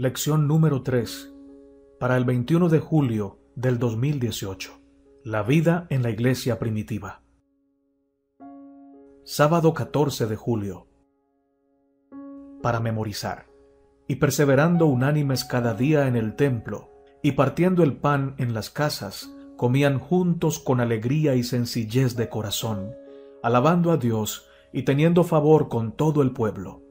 Lección número 3, para el 21 de julio del 2018. La vida en la iglesia primitiva. Sábado 14 de julio. Para memorizar. Y perseverando unánimes cada día en el templo, y partiendo el pan en las casas, comían juntos con alegría y sencillez de corazón, alabando a Dios y teniendo favor con todo el pueblo.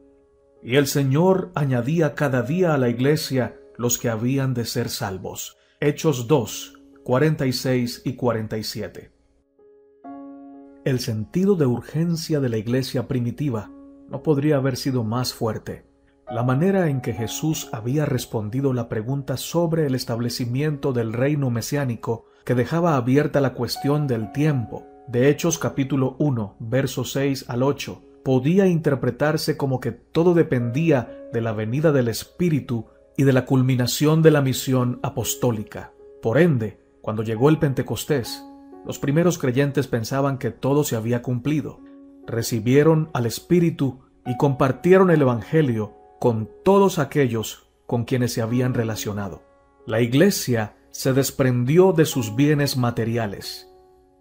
Y el Señor añadía cada día a la iglesia los que habían de ser salvos. Hechos 2, 46 y 47. El sentido de urgencia de la iglesia primitiva no podría haber sido más fuerte. La manera en que Jesús había respondido la pregunta sobre el establecimiento del reino mesiánico, que dejaba abierta la cuestión del tiempo, de Hechos capítulo 1, versos 6 al 8, podía interpretarse como que todo dependía de la venida del Espíritu y de la culminación de la misión apostólica. Por ende, cuando llegó el Pentecostés, los primeros creyentes pensaban que todo se había cumplido. Recibieron al Espíritu y compartieron el Evangelio con todos aquellos con quienes se habían relacionado. La iglesia se desprendió de sus bienes materiales.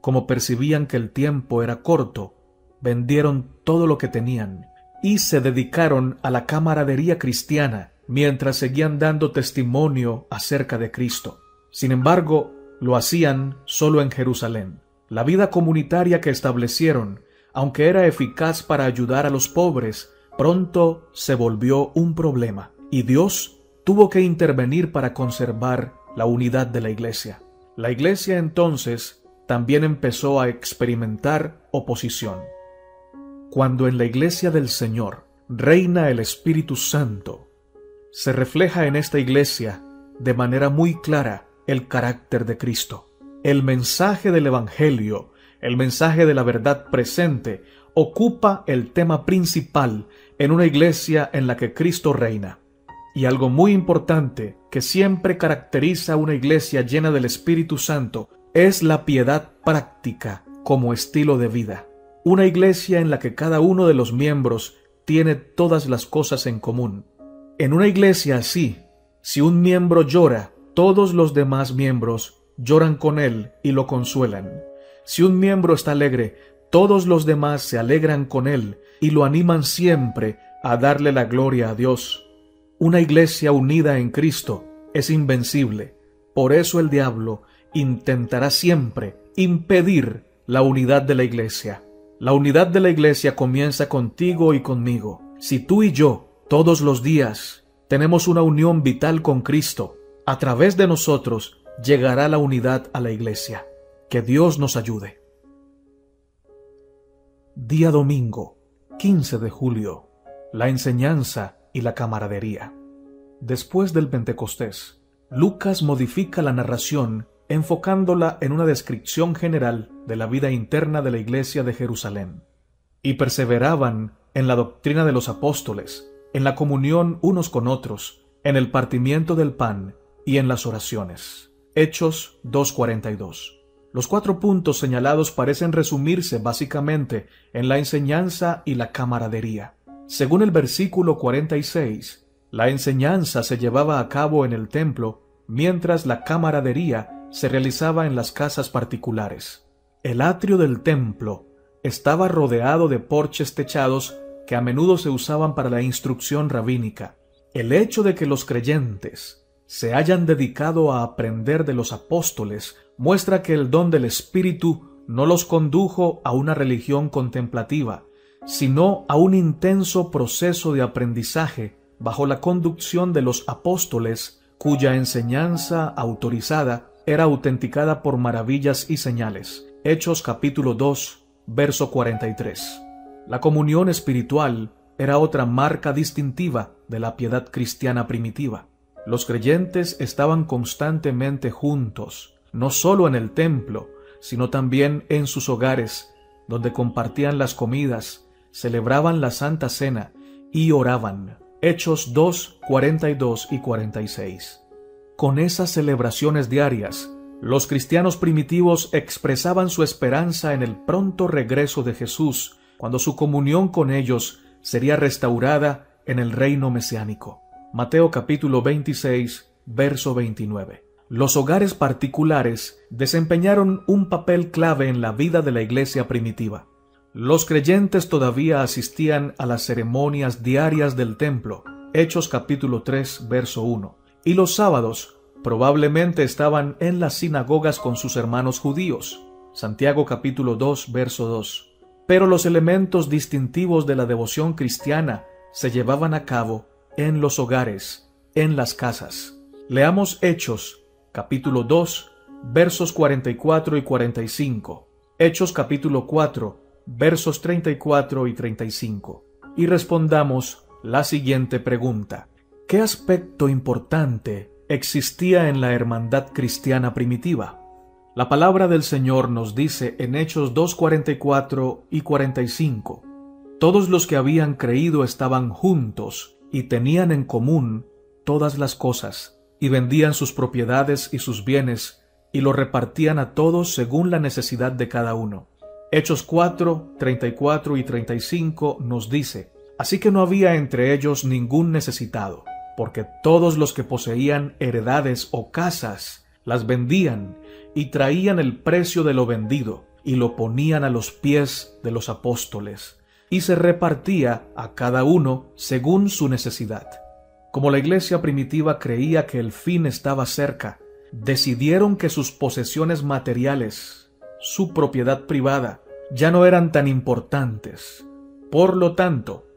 Como percibían que el tiempo era corto, vendieron todo lo que tenían y se dedicaron a la camaradería cristiana mientras seguían dando testimonio acerca de Cristo. Sin embargo, lo hacían solo en Jerusalén. La vida comunitaria que establecieron, aunque era eficaz para ayudar a los pobres, pronto se volvió un problema, y Dios tuvo que intervenir para conservar la unidad de la iglesia. La iglesia entonces también empezó a experimentar oposición. Cuando en la iglesia del Señor reina el Espíritu Santo, se refleja en esta iglesia de manera muy clara el carácter de Cristo. El mensaje del Evangelio, el mensaje de la verdad presente, ocupa el tema principal en una iglesia en la que Cristo reina. Y algo muy importante que siempre caracteriza a una iglesia llena del Espíritu Santo es la piedad práctica como estilo de vida. Una iglesia en la que cada uno de los miembros tiene todas las cosas en común. En una iglesia así, si un miembro llora, todos los demás miembros lloran con él y lo consuelan. Si un miembro está alegre, todos los demás se alegran con él y lo animan siempre a darle la gloria a Dios. Una iglesia unida en Cristo es invencible. Por eso el diablo intentará siempre impedir la unidad de la iglesia. La unidad de la iglesia comienza contigo y conmigo. Si tú y yo, todos los días, tenemos una unión vital con Cristo, a través de nosotros llegará la unidad a la iglesia. Que Dios nos ayude. Día domingo, 15 de julio. La enseñanza y la camaradería. Después del Pentecostés, Lucas modifica la narración enfocándola en una descripción general de la vida interna de la iglesia de Jerusalén. Y perseveraban en la doctrina de los apóstoles, en la comunión unos con otros, en el partimiento del pan y en las oraciones. Hechos 2:42. Los 4 puntos señalados parecen resumirse básicamente en la enseñanza y la camaradería. Según el versículo 46, la enseñanza se llevaba a cabo en el templo, mientras la camaradería se realizaba en las casas particulares. El atrio del templo estaba rodeado de porches techados que a menudo se usaban para la instrucción rabínica. El hecho de que los creyentes se hayan dedicado a aprender de los apóstoles muestra que el don del Espíritu no los condujo a una religión contemplativa, sino a un intenso proceso de aprendizaje bajo la conducción de los apóstoles, cuya enseñanza autorizada era autenticada por maravillas y señales. Hechos capítulo 2, verso 43. La comunión espiritual era otra marca distintiva de la piedad cristiana primitiva. Los creyentes estaban constantemente juntos, no solo en el templo, sino también en sus hogares, donde compartían las comidas, celebraban la Santa Cena y oraban. Hechos 2, 42 y 46. Con esas celebraciones diarias, los cristianos primitivos expresaban su esperanza en el pronto regreso de Jesús, cuando su comunión con ellos sería restaurada en el reino mesiánico. Mateo capítulo 26, verso 29. Los hogares particulares desempeñaron un papel clave en la vida de la iglesia primitiva. Los creyentes todavía asistían a las ceremonias diarias del templo, Hechos capítulo 3, verso 1, y los sábados probablemente estaban en las sinagogas con sus hermanos judíos, Santiago capítulo 2, verso 2. Pero los elementos distintivos de la devoción cristiana se llevaban a cabo en los hogares, en las casas. Leamos Hechos capítulo 2, versos 44 y 45, Hechos capítulo 4, versos 34 y 35, y respondamos la siguiente pregunta: ¿qué aspecto importante existía en la hermandad cristiana primitiva? La palabra del Señor nos dice en Hechos 2, 44 y 45, todos los que habían creído estaban juntos y tenían en común todas las cosas, y vendían sus propiedades y sus bienes, y lo repartían a todos según la necesidad de cada uno. Hechos 4, 34 y 35 nos dice: así que no había entre ellos ningún necesitado, porque todos los que poseían heredades o casas las vendían y traían el precio de lo vendido y lo ponían a los pies de los apóstoles, y se repartía a cada uno según su necesidad. Como la iglesia primitiva creía que el fin estaba cerca, decidieron que sus posesiones materiales, su propiedad privada, ya no eran tan importantes. Por lo tanto,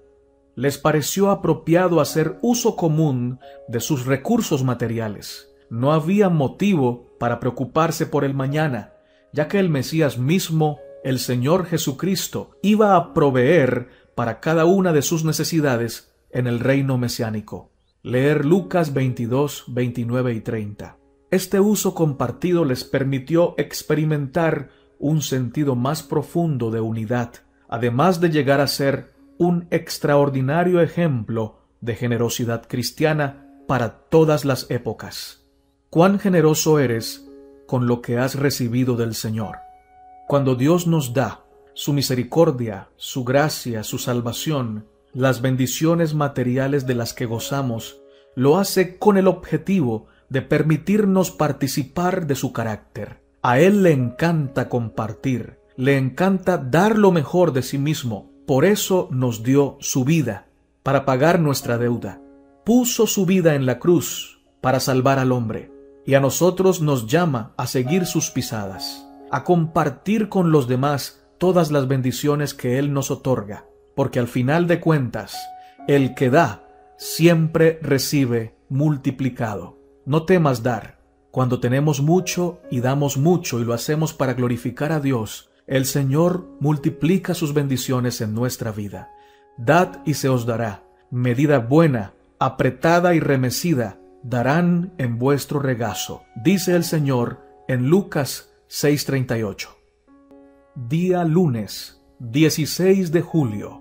les pareció apropiado hacer uso común de sus recursos materiales. No había motivo para preocuparse por el mañana, ya que el Mesías mismo, el Señor Jesucristo, iba a proveer para cada una de sus necesidades en el reino mesiánico. Leer Lucas 22, 29 y 30. Este uso compartido les permitió experimentar un sentido más profundo de unidad, además de llegar a ser un extraordinario ejemplo de generosidad cristiana para todas las épocas. ¿Cuán generoso eres con lo que has recibido del Señor? Cuando Dios nos da su misericordia, su gracia, su salvación, las bendiciones materiales de las que gozamos, lo hace con el objetivo de permitirnos participar de su carácter. A Él le encanta compartir, le encanta dar lo mejor de sí mismo. Por eso nos dio su vida, para pagar nuestra deuda. Puso su vida en la cruz para salvar al hombre, y a nosotros nos llama a seguir sus pisadas, a compartir con los demás todas las bendiciones que Él nos otorga, porque al final de cuentas, el que da siempre recibe multiplicado. No temas dar. Cuando tenemos mucho y damos mucho y lo hacemos para glorificar a Dios, el Señor multiplica sus bendiciones en nuestra vida. Dad y se os dará. Medida buena, apretada y remecida, darán en vuestro regazo, dice el Señor en Lucas 6:38. Día lunes, 16 de julio.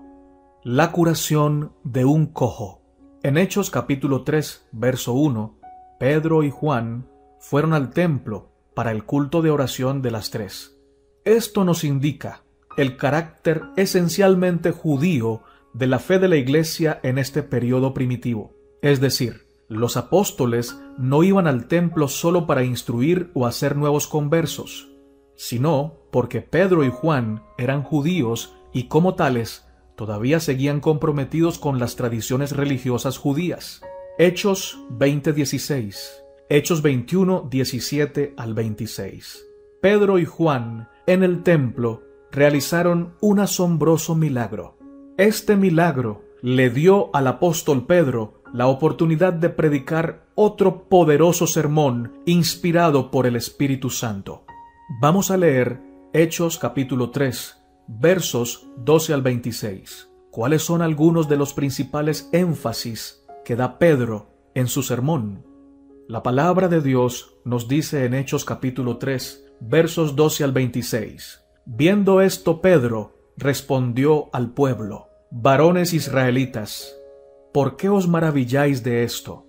La curación de un cojo. En Hechos capítulo 3, verso 1, Pedro y Juan fueron al templo para el culto de oración de las 3. Esto nos indica el carácter esencialmente judío de la fe de la iglesia en este periodo primitivo. Es decir, los apóstoles no iban al templo solo para instruir o hacer nuevos conversos, sino porque Pedro y Juan eran judíos y como tales todavía seguían comprometidos con las tradiciones religiosas judías. Hechos 20:16, Hechos 21:17 al 26. Pedro y Juan en el templo realizaron un asombroso milagro. Este milagro le dio al apóstol Pedro la oportunidad de predicar otro poderoso sermón inspirado por el Espíritu Santo. Vamos a leer Hechos capítulo 3, versos 12 al 26. ¿Cuáles son algunos de los principales énfasis que da Pedro en su sermón? La palabra de Dios nos dice en Hechos capítulo 3, versos 12 al 26. Viendo esto, Pedro respondió al pueblo: varones israelitas, ¿por qué os maravilláis de esto?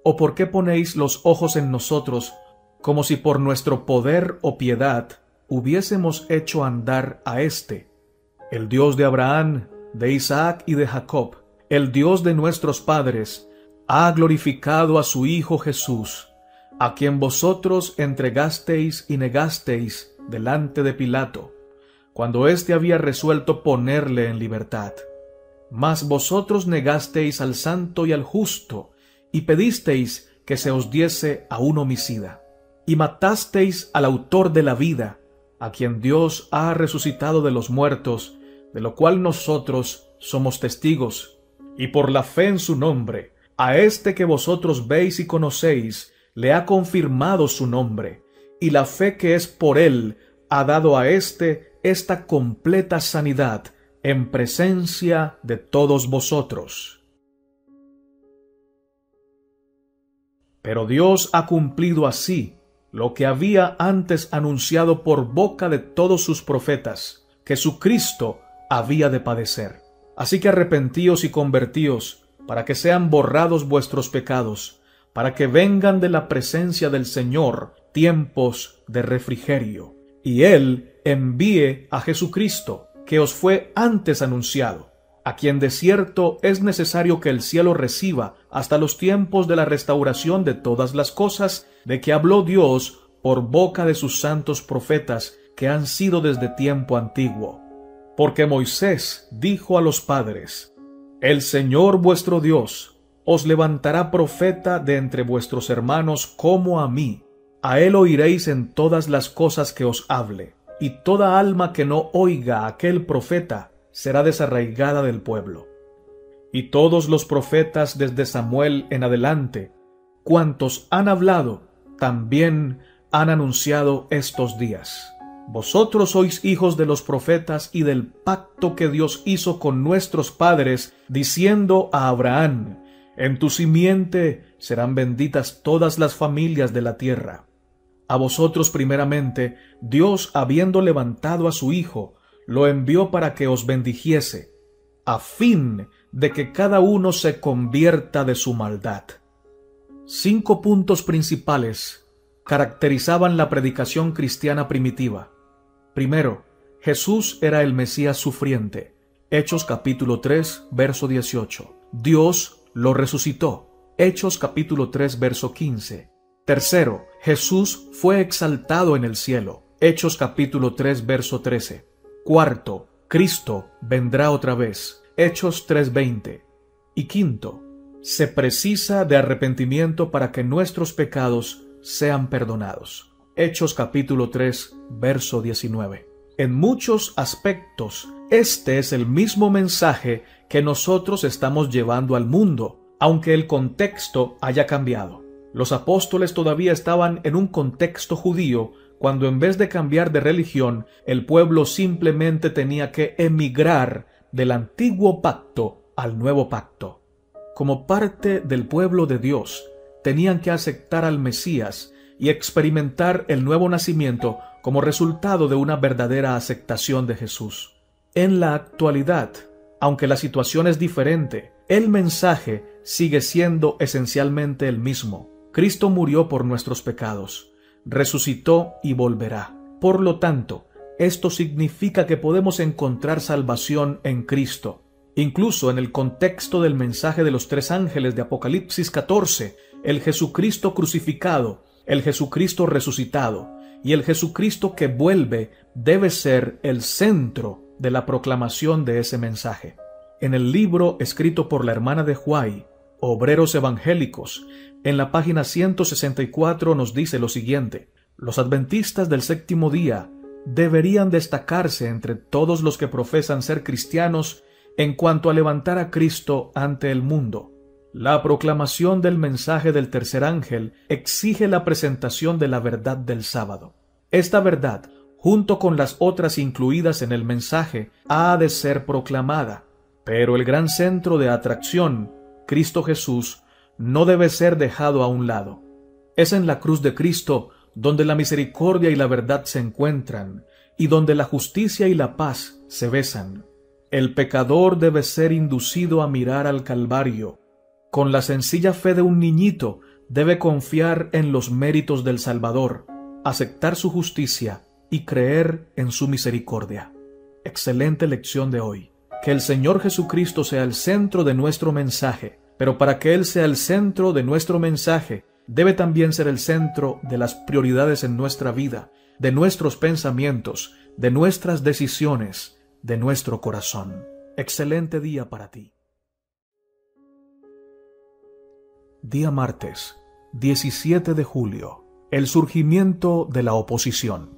¿O por qué ponéis los ojos en nosotros, como si por nuestro poder o piedad hubiésemos hecho andar a éste, el Dios de Abraham, de Isaac y de Jacob, el Dios de nuestros padres, ha glorificado a su Hijo Jesús, a quien vosotros entregasteis y negasteis delante de Pilato, cuando éste había resuelto ponerle en libertad. Mas vosotros negasteis al santo y al justo, y pedisteis que se os diese a un homicida, y matasteis al autor de la vida, a quien Dios ha resucitado de los muertos, de lo cual nosotros somos testigos, y por la fe en su nombre, a este que vosotros veis y conocéis, le ha confirmado su nombre, y la fe que es por él ha dado a éste esta completa sanidad en presencia de todos vosotros. Pero Dios ha cumplido así lo que había antes anunciado por boca de todos sus profetas, que su Cristo había de padecer. Así que arrepentíos y convertíos, para que sean borrados vuestros pecados, para que vengan de la presencia del Señor tiempos de refrigerio, y Él envíe a Jesucristo, que os fue antes anunciado, a quien de cierto es necesario que el cielo reciba hasta los tiempos de la restauración de todas las cosas, de que habló Dios por boca de sus santos profetas, que han sido desde tiempo antiguo. Porque Moisés dijo a los padres: El Señor vuestro Dios os levantará profeta de entre vuestros hermanos como a mí. A él oiréis en todas las cosas que os hable, y toda alma que no oiga a aquel profeta será desarraigada del pueblo. Y todos los profetas desde Samuel en adelante, cuantos han hablado, también han anunciado estos días. Vosotros sois hijos de los profetas y del pacto que Dios hizo con nuestros padres, diciendo a Abraham: En tu simiente serán benditas todas las familias de la tierra. A vosotros primeramente, Dios, habiendo levantado a su Hijo, lo envió para que os bendijese, a fin de que cada uno se convierta de su maldad. 5 puntos principales caracterizaban la predicación cristiana primitiva. Primero, Jesús era el Mesías sufriente. Hechos capítulo 3, verso 18. Dios lo resucitó. Hechos capítulo 3, verso 15. Tercero, Jesús fue exaltado en el cielo. Hechos capítulo 3, verso 13. Cuarto, Cristo vendrá otra vez. Hechos 3:20. Y quinto, se precisa de arrepentimiento para que nuestros pecados sean perdonados. Hechos capítulo 3, verso 19. En muchos aspectos, este es el mismo mensaje que nosotros estamos llevando al mundo, aunque el contexto haya cambiado. Los apóstoles todavía estaban en un contexto judío, cuando en vez de cambiar de religión, el pueblo simplemente tenía que emigrar del antiguo pacto al nuevo pacto. Como parte del pueblo de Dios, tenían que aceptar al Mesías y experimentar el nuevo nacimiento como resultado de una verdadera aceptación de Jesús. En la actualidad, aunque la situación es diferente, el mensaje sigue siendo esencialmente el mismo. Cristo murió por nuestros pecados, resucitó y volverá. Por lo tanto, esto significa que podemos encontrar salvación en Cristo. Incluso en el contexto del mensaje de los 3 ángeles de Apocalipsis 14, el Jesucristo crucificado, el Jesucristo resucitado y el Jesucristo que vuelve debe ser el centro de la proclamación de ese mensaje. En el libro escrito por la hermana de Huay, Obreros Evangélicos, en la página 164 nos dice lo siguiente: los adventistas del séptimo día deberían destacarse entre todos los que profesan ser cristianos en cuanto a levantar a Cristo ante el mundo. La proclamación del mensaje del tercer ángel exige la presentación de la verdad del sábado. Esta verdad, junto con las otras incluidas en el mensaje, ha de ser proclamada, pero el gran centro de atracción, Cristo Jesús, no debe ser dejado a un lado. Es en la cruz de Cristo donde la misericordia y la verdad se encuentran, y donde la justicia y la paz se besan. El pecador debe ser inducido a mirar al Calvario. Con la sencilla fe de un niñito, debe confiar en los méritos del Salvador, aceptar su justicia y creer en su misericordia. Excelente lección de hoy. Que el Señor Jesucristo sea el centro de nuestro mensaje, pero para que Él sea el centro de nuestro mensaje, debe también ser el centro de las prioridades en nuestra vida, de nuestros pensamientos, de nuestras decisiones, de nuestro corazón. Excelente día para ti. Día martes, 17 de julio. El surgimiento de la oposición.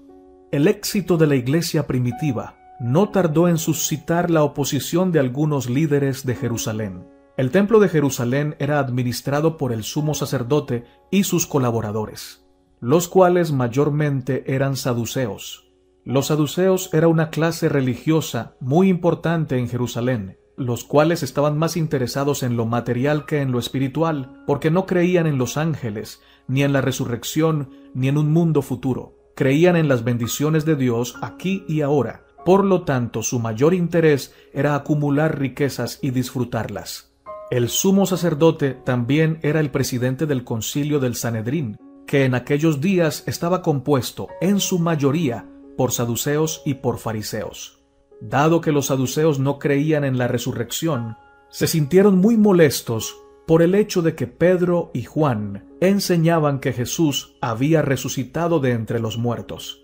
El éxito de la iglesia primitiva no tardó en suscitar la oposición de algunos líderes de Jerusalén. El templo de Jerusalén era administrado por el sumo sacerdote y sus colaboradores, los cuales mayormente eran saduceos. Los saduceos era una clase religiosa muy importante en Jerusalén, los cuales estaban más interesados en lo material que en lo espiritual, porque no creían en los ángeles, ni en la resurrección, ni en un mundo futuro. Creían en las bendiciones de Dios aquí y ahora. Por lo tanto, su mayor interés era acumular riquezas y disfrutarlas. El sumo sacerdote también era el presidente del concilio del Sanedrín, que en aquellos días estaba compuesto, en su mayoría, por saduceos y por fariseos. Dado que los saduceos no creían en la resurrección, se sintieron muy molestos por el hecho de que Pedro y Juan enseñaban que Jesús había resucitado de entre los muertos.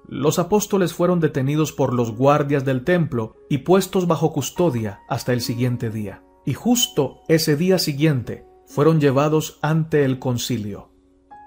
Los apóstoles fueron detenidos por los guardias del templo y puestos bajo custodia hasta el siguiente día. Y justo ese día siguiente fueron llevados ante el concilio.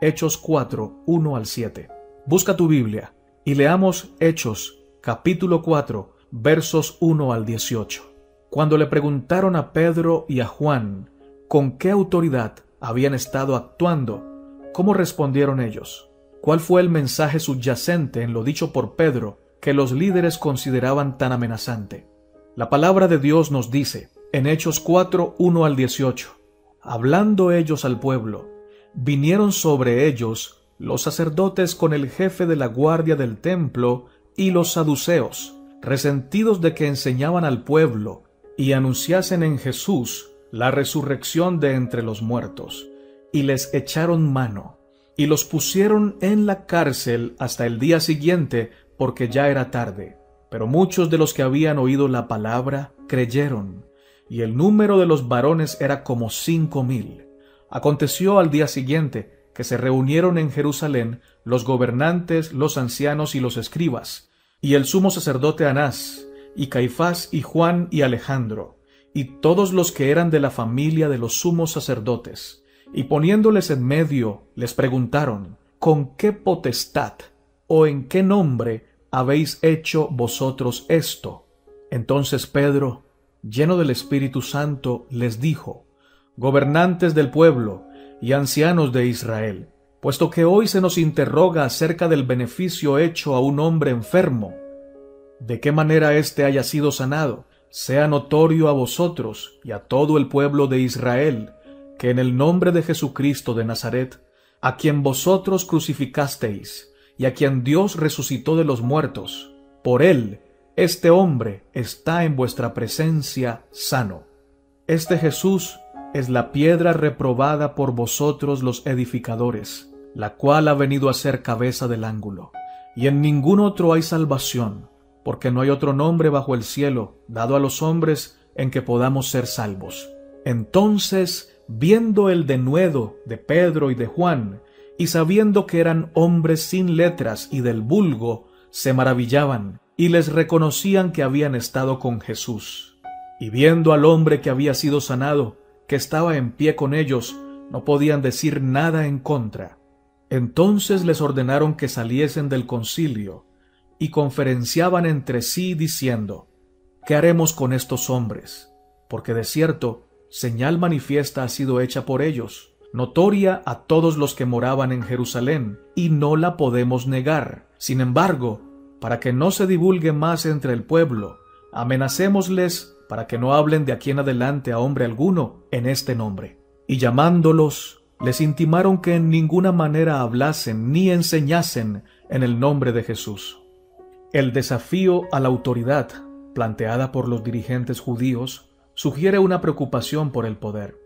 Hechos 4, 1 al 7. Busca tu Biblia y leamos Hechos, capítulo 4, versos 1 al 18. Cuando le preguntaron a Pedro y a Juan con qué autoridad habían estado actuando, ¿cómo respondieron ellos? ¿Cuál fue el mensaje subyacente en lo dicho por Pedro que los líderes consideraban tan amenazante? La palabra de Dios nos dice, en Hechos 4, 1 al 18, hablando ellos al pueblo, vinieron sobre ellos los sacerdotes con el jefe de la guardia del templo y los saduceos, resentidos de que enseñaban al pueblo y anunciasen en Jesús la resurrección de entre los muertos, y les echaron mano, y los pusieron en la cárcel hasta el día siguiente, porque ya era tarde. Pero muchos de los que habían oído la palabra creyeron, y el número de los varones era como 5,000. Aconteció al día siguiente que se reunieron en Jerusalén los gobernantes, los ancianos y los escribas, y el sumo sacerdote Anás, y Caifás y Juan y Alejandro, y todos los que eran de la familia de los sumos sacerdotes, y poniéndoles en medio, les preguntaron, ¿con qué potestad o en qué nombre habéis hecho vosotros esto? Entonces Pedro, lleno del Espíritu Santo, les dijo, gobernantes del pueblo y ancianos de Israel, puesto que hoy se nos interroga acerca del beneficio hecho a un hombre enfermo, de qué manera éste haya sido sanado, sea notorio a vosotros y a todo el pueblo de Israel, que en el nombre de Jesucristo de Nazaret, a quien vosotros crucificasteis, y a quien Dios resucitó de los muertos, por él, este hombre está en vuestra presencia sano. Este Jesús es la piedra reprobada por vosotros los edificadores, la cual ha venido a ser cabeza del ángulo. Y en ningún otro hay salvación, porque no hay otro nombre bajo el cielo dado a los hombres en que podamos ser salvos. Entonces, viendo el denuedo de Pedro y de Juan, y sabiendo que eran hombres sin letras y del vulgo, se maravillaban, y les reconocían que habían estado con Jesús. Y viendo al hombre que había sido sanado, que estaba en pie con ellos, no podían decir nada en contra. Entonces les ordenaron que saliesen del concilio, y conferenciaban entre sí diciendo, ¿qué haremos con estos hombres? Porque de cierto, señal manifiesta ha sido hecha por ellos, notoria a todos los que moraban en Jerusalén, y no la podemos negar. Sin embargo, para que no se divulgue más entre el pueblo, amenacémosles para que no hablen de aquí en adelante a hombre alguno en este nombre. Y llamándolos, les intimaron que en ninguna manera hablasen ni enseñasen en el nombre de Jesús. El desafío a la autoridad, planteada por los dirigentes judíos, sugiere una preocupación por el poder.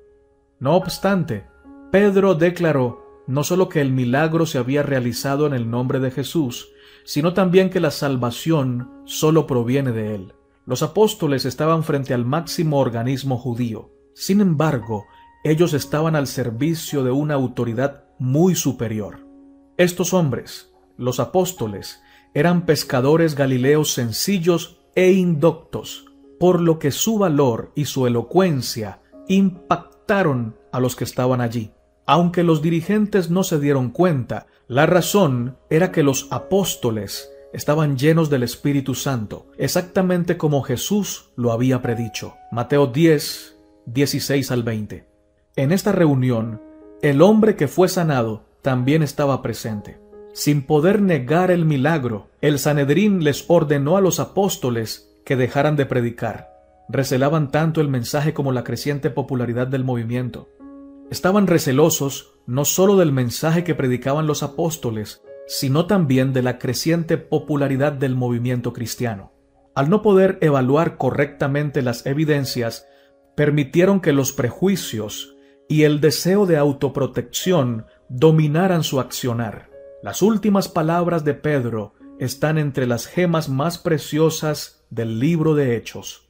No obstante, Pedro declaró no solo que el milagro se había realizado en el nombre de Jesús, sino también que la salvación solo proviene de él. Los apóstoles estaban frente al máximo organismo judío. Sin embargo, ellos estaban al servicio de una autoridad muy superior. Estos hombres, los apóstoles, eran pescadores galileos sencillos e indoctos, por lo que su valor y su elocuencia impactaron a los que estaban allí. Aunque los dirigentes no se dieron cuenta, la razón era que los apóstoles estaban llenos del Espíritu Santo, exactamente como Jesús lo había predicho. Mateo 10, 16 al 20. En esta reunión, el hombre que fue sanado también estaba presente. Sin poder negar el milagro, el Sanedrín les ordenó a los apóstoles que dejaran de predicar. Recelaban tanto el mensaje como la creciente popularidad del movimiento. Estaban recelosos no solo del mensaje que predicaban los apóstoles, sino también de la creciente popularidad del movimiento cristiano. Al no poder evaluar correctamente las evidencias, permitieron que los prejuicios y el deseo de autoprotección dominaran su accionar. Las últimas palabras de Pedro están entre las gemas más preciosas del libro de Hechos.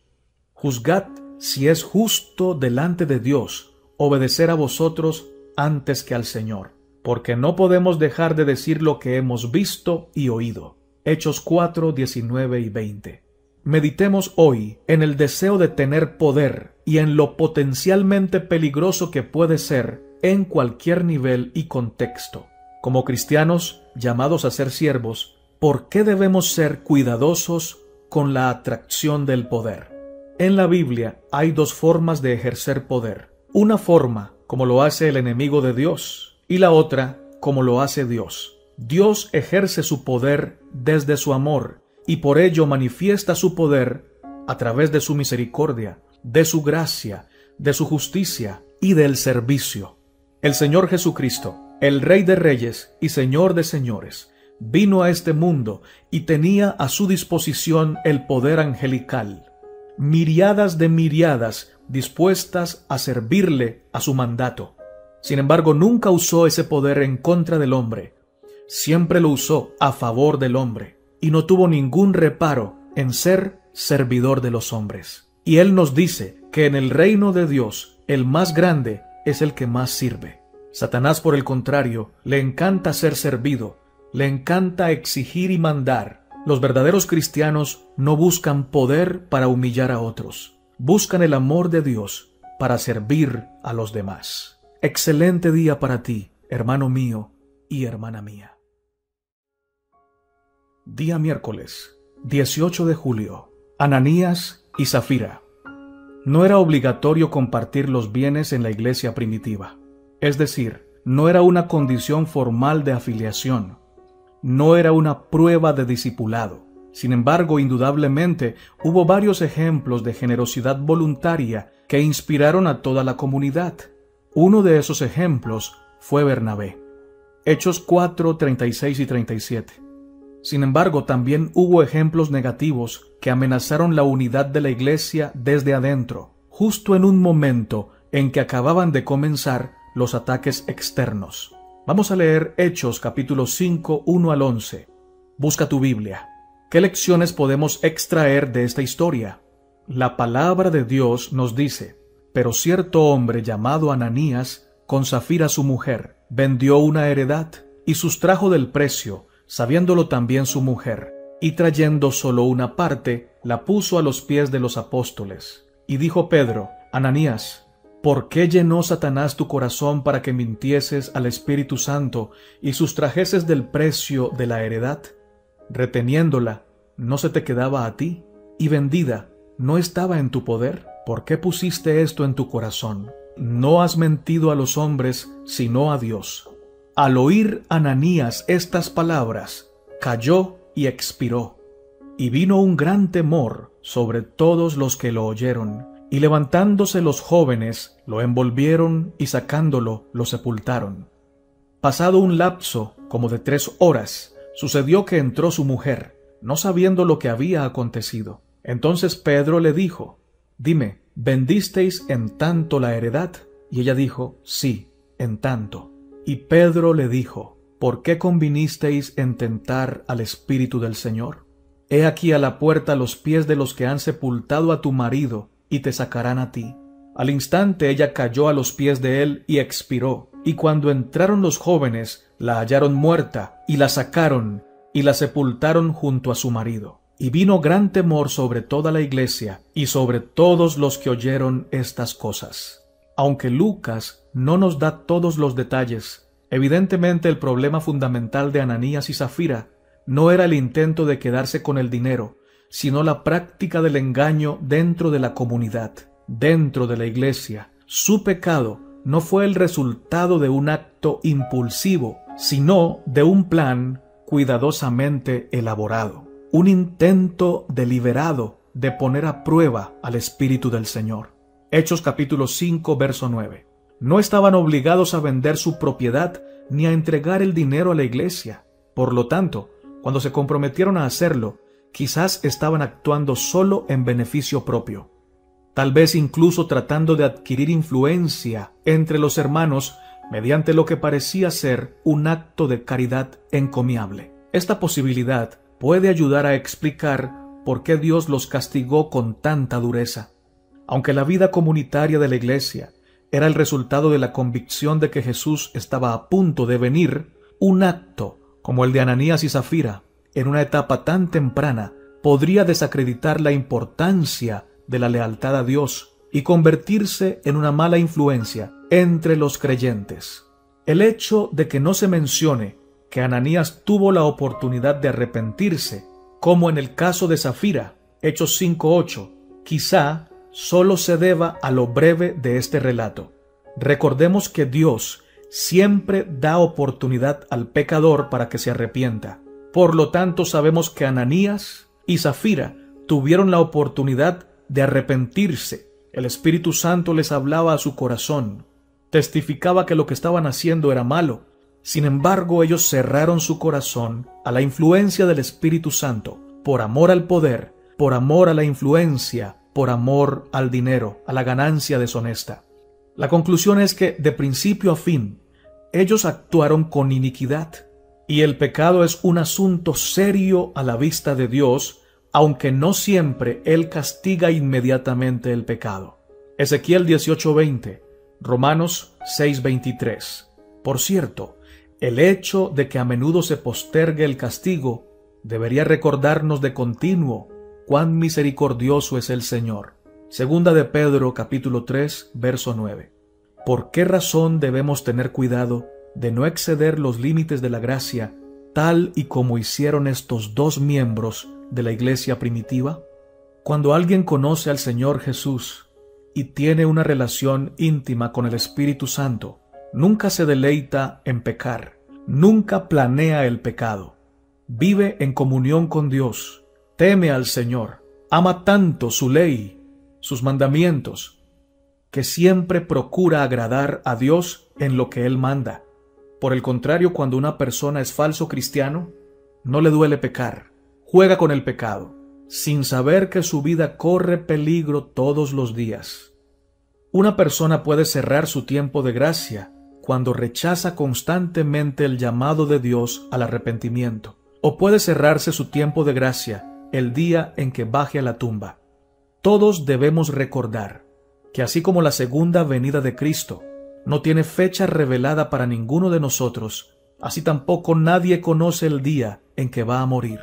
Juzgad si es justo delante de Dios obedecer a vosotros antes que al Señor, porque no podemos dejar de decir lo que hemos visto y oído. Hechos 4, 19 y 20. Meditemos hoy en el deseo de tener poder y en lo potencialmente peligroso que puede ser en cualquier nivel y contexto. Como cristianos llamados a ser siervos, ¿por qué debemos ser cuidadosos con la atracción del poder? En la Biblia hay dos formas de ejercer poder. Una forma, como lo hace el enemigo de Dios, y la otra, como lo hace Dios. Dios ejerce su poder desde su amor, y por ello manifiesta su poder a través de su misericordia, de su gracia, de su justicia y del servicio. El Señor Jesucristo, el Rey de Reyes y Señor de Señores, vino a este mundo y tenía a su disposición el poder angelical. Miriadas de miriadas dispuestas a servirle a su mandato. Sin embargo, nunca usó ese poder en contra del hombre. Siempre lo usó a favor del hombre y no tuvo ningún reparo en ser servidor de los hombres. Y Él nos dice que en el reino de Dios el más grande es el que más sirve. Satanás, por el contrario, le encanta ser servido, le encanta exigir y mandar. Los verdaderos cristianos no buscan poder para humillar a otros, buscan el amor de Dios para servir a los demás. Excelente día para ti, hermano mío y hermana mía. Día miércoles, 18 de julio. Ananías y Zafira. No era obligatorio compartir los bienes en la iglesia primitiva. Es decir, no era una condición formal de afiliación. No era una prueba de discipulado. Sin embargo, indudablemente, hubo varios ejemplos de generosidad voluntaria que inspiraron a toda la comunidad. Uno de esos ejemplos fue Bernabé. Hechos 4, 36 y 37. Sin embargo, también hubo ejemplos negativos que amenazaron la unidad de la iglesia desde adentro, justo en un momento en que acababan de comenzar los ataques externos. Vamos a leer Hechos capítulo 5, 1 al 11. Busca tu Biblia. ¿Qué lecciones podemos extraer de esta historia? La palabra de Dios nos dice: pero cierto hombre llamado Ananías, con Zafira su mujer, vendió una heredad y sustrajo del precio, sabiéndolo también su mujer, y trayendo solo una parte, la puso a los pies de los apóstoles. Y dijo Pedro: Ananías, ¿por qué llenó Satanás tu corazón para que mintieses al Espíritu Santo y sustrajeses del precio de la heredad? Reteniéndola, ¿no se te quedaba a ti? Y vendida, ¿no estaba en tu poder? ¿Por qué pusiste esto en tu corazón? No has mentido a los hombres, sino a Dios. Al oír Ananías estas palabras, cayó y expiró. Y vino un gran temor sobre todos los que lo oyeron. Y levantándose los jóvenes, lo envolvieron y sacándolo, lo sepultaron. Pasado un lapso como de 3 horas, sucedió que entró su mujer, no sabiendo lo que había acontecido. Entonces Pedro le dijo: Dime, ¿vendisteis en tanto la heredad? Y ella dijo: Sí, en tanto. Y Pedro le dijo: ¿Por qué convinisteis en tentar al Espíritu del Señor? He aquí a la puerta los pies de los que han sepultado a tu marido, y te sacarán a ti. Al instante ella cayó a los pies de él y expiró. Y cuando entraron los jóvenes, la hallaron muerta, y la sacaron, y la sepultaron junto a su marido. Y vino gran temor sobre toda la iglesia, y sobre todos los que oyeron estas cosas. Aunque Lucas no nos da todos los detalles, evidentemente el problema fundamental de Ananías y Zafira no era el intento de quedarse con el dinero, sino la práctica del engaño dentro de la comunidad, dentro de la iglesia. Su pecado no fue el resultado de un acto impulsivo, sino de un plan cuidadosamente elaborado, un intento deliberado de poner a prueba al Espíritu del Señor. Hechos capítulo 5, verso 9. No estaban obligados a vender su propiedad ni a entregar el dinero a la iglesia. Por lo tanto, cuando se comprometieron a hacerlo, quizás estaban actuando solo en beneficio propio, tal vez incluso tratando de adquirir influencia entre los hermanos mediante lo que parecía ser un acto de caridad encomiable. Esta posibilidad puede ayudar a explicar por qué Dios los castigó con tanta dureza. Aunque la vida comunitaria de la iglesia era el resultado de la convicción de que Jesús estaba a punto de venir, un acto como el de Ananías y Zafira, en una etapa tan temprana, podría desacreditar la importancia de la lealtad a Dios y convertirse en una mala influencia entre los creyentes. El hecho de que no se mencione que Ananías tuvo la oportunidad de arrepentirse, como en el caso de Zafira, Hechos 5:8, quizá solo se deba a lo breve de este relato. Recordemos que Dios siempre da oportunidad al pecador para que se arrepienta. Por lo tanto, sabemos que Ananías y Zafira tuvieron la oportunidad de arrepentirse. El Espíritu Santo les hablaba a su corazón, testificaba que lo que estaban haciendo era malo. Sin embargo, ellos cerraron su corazón a la influencia del Espíritu Santo, por amor al poder, por amor a la influencia, por amor al dinero, a la ganancia deshonesta. La conclusión es que, de principio a fin, ellos actuaron con iniquidad, y el pecado es un asunto serio a la vista de Dios, aunque no siempre Él castiga inmediatamente el pecado. Ezequiel 18:20, Romanos 6:23. Por cierto, el hecho de que a menudo se postergue el castigo debería recordarnos de continuo cuán misericordioso es el Señor. Segunda de Pedro capítulo 3, verso 9. ¿Por qué razón debemos tener cuidado de no exceder los límites de la gracia, tal y como hicieron estos dos miembros de la iglesia primitiva? Cuando alguien conoce al Señor Jesús y tiene una relación íntima con el Espíritu Santo, nunca se deleita en pecar, nunca planea el pecado, vive en comunión con Dios, teme al Señor, ama tanto su ley, sus mandamientos, que siempre procura agradar a Dios en lo que Él manda. Por el contrario, cuando una persona es falso cristiano, no le duele pecar, juega con el pecado, sin saber que su vida corre peligro todos los días. Una persona puede cerrar su tiempo de gracia cuando rechaza constantemente el llamado de Dios al arrepentimiento, o puede cerrarse su tiempo de gracia el día en que baje a la tumba. Todos debemos recordar que así como la segunda venida de Cristo no tiene fecha revelada para ninguno de nosotros, así tampoco nadie conoce el día en que va a morir.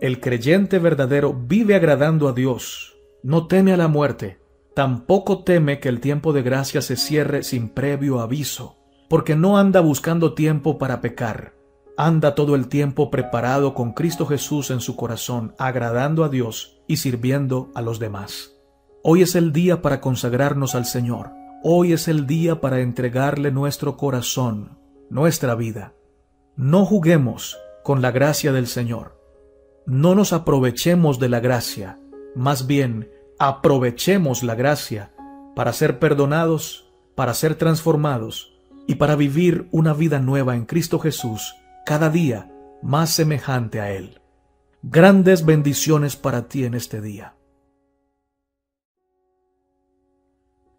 El creyente verdadero vive agradando a Dios, no teme a la muerte, tampoco teme que el tiempo de gracia se cierre sin previo aviso, porque no anda buscando tiempo para pecar, anda todo el tiempo preparado con Cristo Jesús en su corazón, agradando a Dios y sirviendo a los demás. Hoy es el día para consagrarnos al Señor. Hoy es el día para entregarle nuestro corazón, nuestra vida. No juguemos con la gracia del Señor. No nos aprovechemos de la gracia, más bien aprovechemos la gracia para ser perdonados, para ser transformados y para vivir una vida nueva en Cristo Jesús, cada día más semejante a Él. Grandes bendiciones para ti en este día.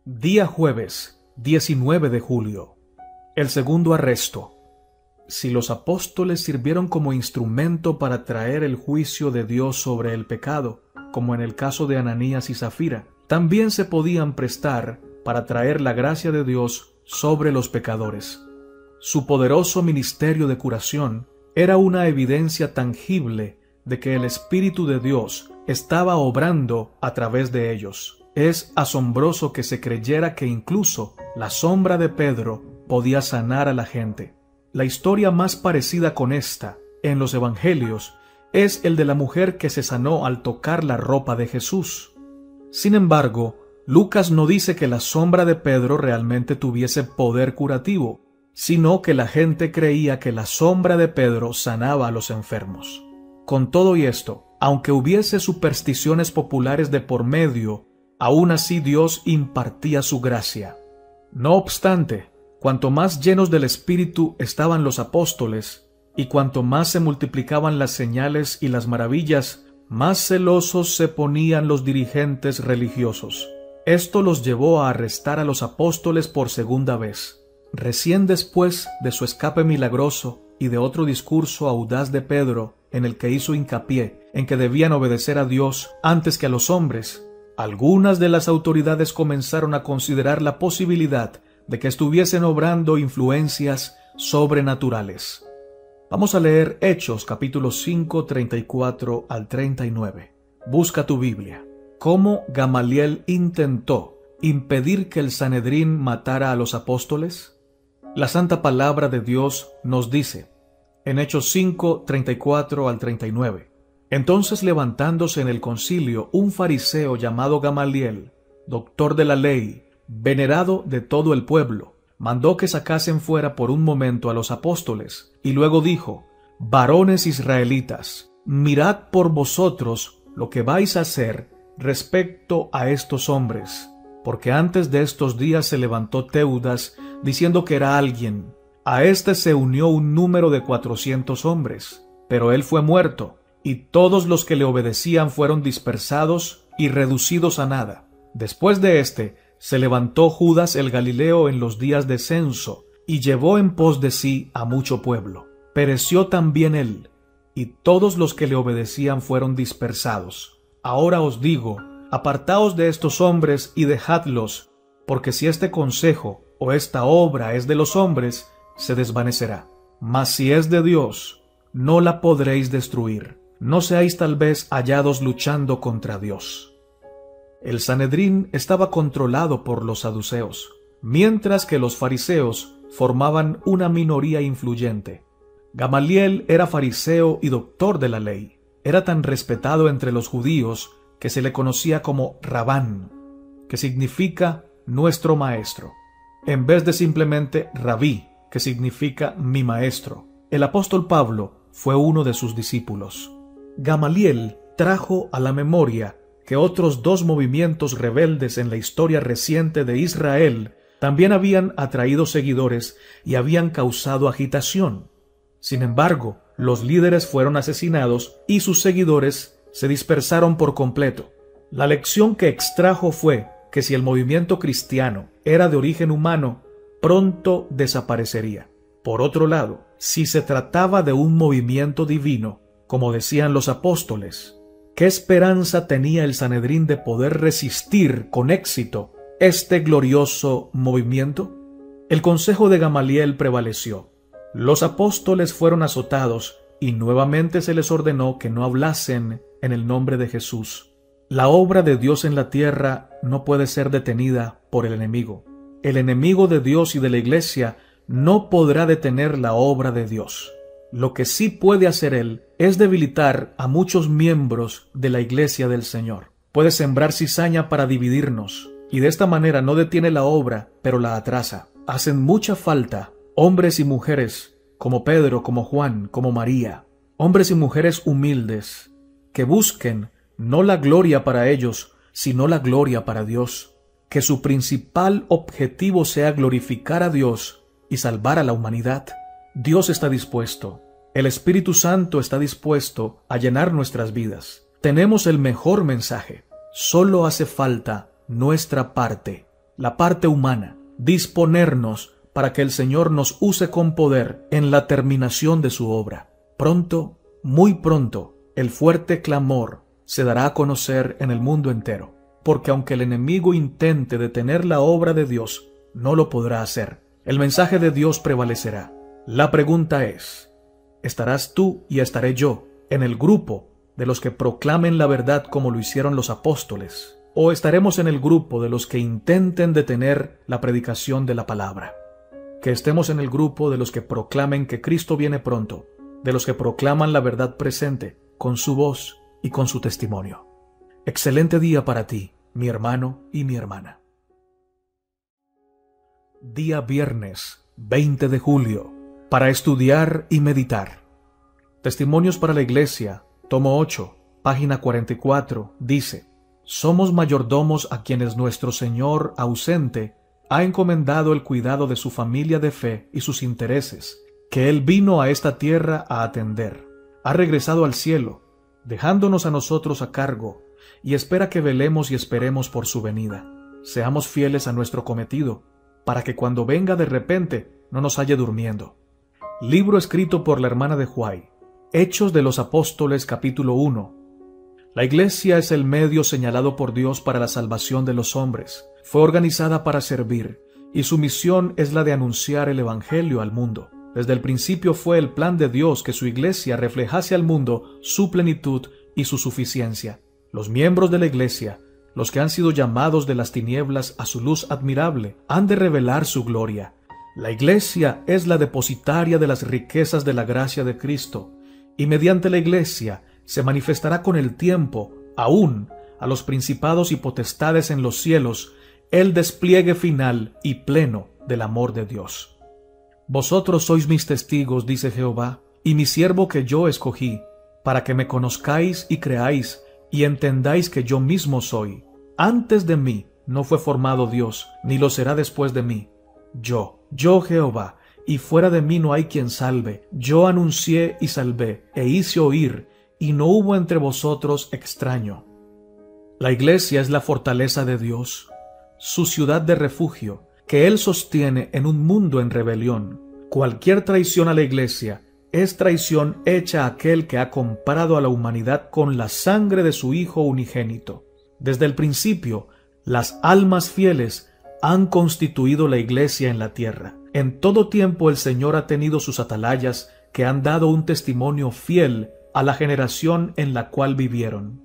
Día jueves, 19 de julio. El segundo arresto. Si los apóstoles sirvieron como instrumento para traer el juicio de Dios sobre el pecado, como en el caso de Ananías y Zafira, también se podían prestar para traer la gracia de Dios sobre los pecadores. Su poderoso ministerio de curación era una evidencia tangible de que el Espíritu de Dios estaba obrando a través de ellos. Es asombroso que se creyera que incluso la sombra de Pedro podía sanar a la gente. La historia más parecida con esta en los evangelios es el de la mujer que se sanó al tocar la ropa de Jesús. Sin embargo, Lucas no dice que la sombra de Pedro realmente tuviese poder curativo, sino que la gente creía que la sombra de Pedro sanaba a los enfermos. Con todo y esto, aunque hubiese supersticiones populares de por medio, aún así Dios impartía su gracia. No obstante, cuanto más llenos del Espíritu estaban los apóstoles, y cuanto más se multiplicaban las señales y las maravillas, más celosos se ponían los dirigentes religiosos. Esto los llevó a arrestar a los apóstoles por segunda vez. Recién después de su escape milagroso y de otro discurso audaz de Pedro, en el que hizo hincapié en que debían obedecer a Dios antes que a los hombres, algunas de las autoridades comenzaron a considerar la posibilidad de que estuviesen obrando influencias sobrenaturales. Vamos a leer Hechos capítulo 5, 34 al 39. Busca tu Biblia. ¿Cómo Gamaliel intentó impedir que el Sanedrín matara a los apóstoles? La santa palabra de Dios nos dice, en Hechos 5, 34 al 39, entonces levantándose en el concilio un fariseo llamado Gamaliel, doctor de la ley, venerado de todo el pueblo, mandó que sacasen fuera por un momento a los apóstoles, y luego dijo, varones israelitas, mirad por vosotros lo que vais a hacer respecto a estos hombres, porque antes de estos días se levantó Teudas, diciendo que era alguien. A éste se unió un número de 400 hombres, pero él fue muerto, y todos los que le obedecían fueron dispersados y reducidos a nada. Después de éste, se levantó Judas el Galileo en los días de censo, y llevó en pos de sí a mucho pueblo. Pereció también él, y todos los que le obedecían fueron dispersados. Ahora os digo, apartaos de estos hombres y dejadlos, porque si este consejo o esta obra es de los hombres, se desvanecerá. Mas si es de Dios, no la podréis destruir. No seáis tal vez hallados luchando contra Dios. El Sanedrín estaba controlado por los saduceos, mientras que los fariseos formaban una minoría influyente. Gamaliel era fariseo y doctor de la ley. Era tan respetado entre los judíos que se le conocía como Rabán, que significa nuestro maestro, en vez de simplemente Rabí, que significa mi maestro. El apóstol Pablo fue uno de sus discípulos. Gamaliel trajo a la memoria que otros dos movimientos rebeldes en la historia reciente de Israel también habían atraído seguidores y habían causado agitación. Sin embargo, los líderes fueron asesinados y sus seguidores se dispersaron por completo. La lección que extrajo fue que si el movimiento cristiano era de origen humano, pronto desaparecería. Por otro lado, si se trataba de un movimiento divino, como decían los apóstoles, ¿qué esperanza tenía el Sanedrín de poder resistir con éxito este glorioso movimiento? El consejo de Gamaliel prevaleció. Los apóstoles fueron azotados y nuevamente se les ordenó que no hablasen en el nombre de Jesús. La obra de Dios en la tierra no puede ser detenida por el enemigo. El enemigo de Dios y de la Iglesia no podrá detener la obra de Dios. Lo que sí puede hacer él es debilitar a muchos miembros de la Iglesia del Señor. Puede sembrar cizaña para dividirnos, y de esta manera no detiene la obra, pero la atrasa. Hacen mucha falta hombres y mujeres como Pedro, como Juan, como María, hombres y mujeres humildes, que busquen no la gloria para ellos, sino la gloria para Dios. Que su principal objetivo sea glorificar a Dios y salvar a la humanidad. Dios está dispuesto. El Espíritu Santo está dispuesto a llenar nuestras vidas. Tenemos el mejor mensaje. Solo hace falta nuestra parte, la parte humana, disponernos para que el Señor nos use con poder en la terminación de su obra. Pronto, muy pronto, el fuerte clamor se dará a conocer en el mundo entero. porque aunque el enemigo intente detener la obra de Dios, no lo podrá hacer. El mensaje de Dios prevalecerá. La pregunta es, ¿estarás tú y estaré yo en el grupo de los que proclamen la verdad como lo hicieron los apóstoles? ¿O estaremos en el grupo de los que intenten detener la predicación de la palabra? Que estemos en el grupo de los que proclamen que Cristo viene pronto, de los que proclaman la verdad presente con su voz y con su testimonio. Excelente día para ti, mi hermano y mi hermana. Día viernes 20 de julio, para estudiar y meditar. Testimonios para la Iglesia, tomo 8, página 44, dice: somos mayordomos a quienes nuestro Señor ausente ha encomendado el cuidado de su familia de fe y sus intereses, que Él vino a esta tierra a atender. Ha regresado al cielo, dejándonos a nosotros a cargo, y espera que velemos y esperemos por su venida. Seamos fieles a nuestro cometido, para que cuando venga de repente no nos halle durmiendo. Libro escrito por la hermana de Huay. Hechos de los Apóstoles, capítulo 1. La Iglesia es el medio señalado por Dios para la salvación de los hombres. Fue organizada para servir, y su misión es la de anunciar el Evangelio al mundo. Desde el principio fue el plan de Dios que su Iglesia reflejase al mundo su plenitud y su suficiencia. Los miembros de la Iglesia, los que han sido llamados de las tinieblas a su luz admirable, han de revelar su gloria. La Iglesia es la depositaria de las riquezas de la gracia de Cristo, y mediante la Iglesia se manifestará con el tiempo, aún a los principados y potestades en los cielos, el despliegue final y pleno del amor de Dios. Vosotros sois mis testigos, dice Jehová, y mi siervo que yo escogí, para que me conozcáis y creáis, y entendáis que yo mismo soy. Antes de mí no fue formado Dios, ni lo será después de mí. Yo Jehová, y fuera de mí no hay quien salve. Yo anuncié y salvé, e hice oír, y no hubo entre vosotros extraño. La Iglesia es la fortaleza de Dios, su ciudad de refugio, que Él sostiene en un mundo en rebelión. Cualquier traición a la Iglesia es traición hecha a aquel que ha comprado a la humanidad con la sangre de su Hijo unigénito. Desde el principio, las almas fieles han constituido la Iglesia en la tierra. En todo tiempo el Señor ha tenido sus atalayas que han dado un testimonio fiel a la generación en la cual vivieron.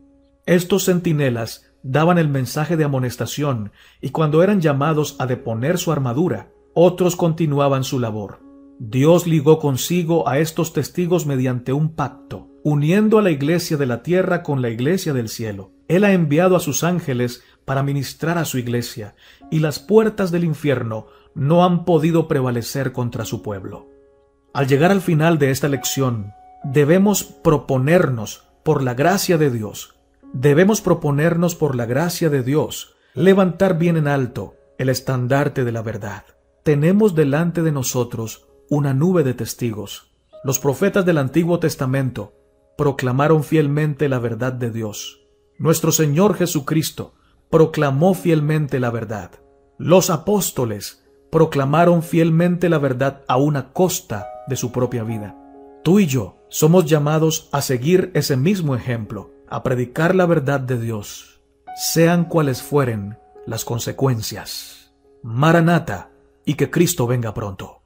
Estos centinelas daban el mensaje de amonestación, y cuando eran llamados a deponer su armadura, otros continuaban su labor. Dios ligó consigo a estos testigos mediante un pacto, uniendo a la Iglesia de la tierra con la Iglesia del cielo. Él ha enviado a sus ángeles para ministrar a su Iglesia, y las puertas del infierno no han podido prevalecer contra su pueblo. Al llegar al final de esta lección, debemos proponernos por la gracia de Dios, levantar bien en alto el estandarte de la verdad. Tenemos delante de nosotros una nube de testigos. Los profetas del Antiguo Testamento proclamaron fielmente la verdad de Dios. Nuestro Señor Jesucristo proclamó fielmente la verdad. Los apóstoles proclamaron fielmente la verdad aún a costa de su propia vida. Tú y yo somos llamados a seguir ese mismo ejemplo, a predicar la verdad de Dios, sean cuales fueren las consecuencias. Maranata, y que Cristo venga pronto.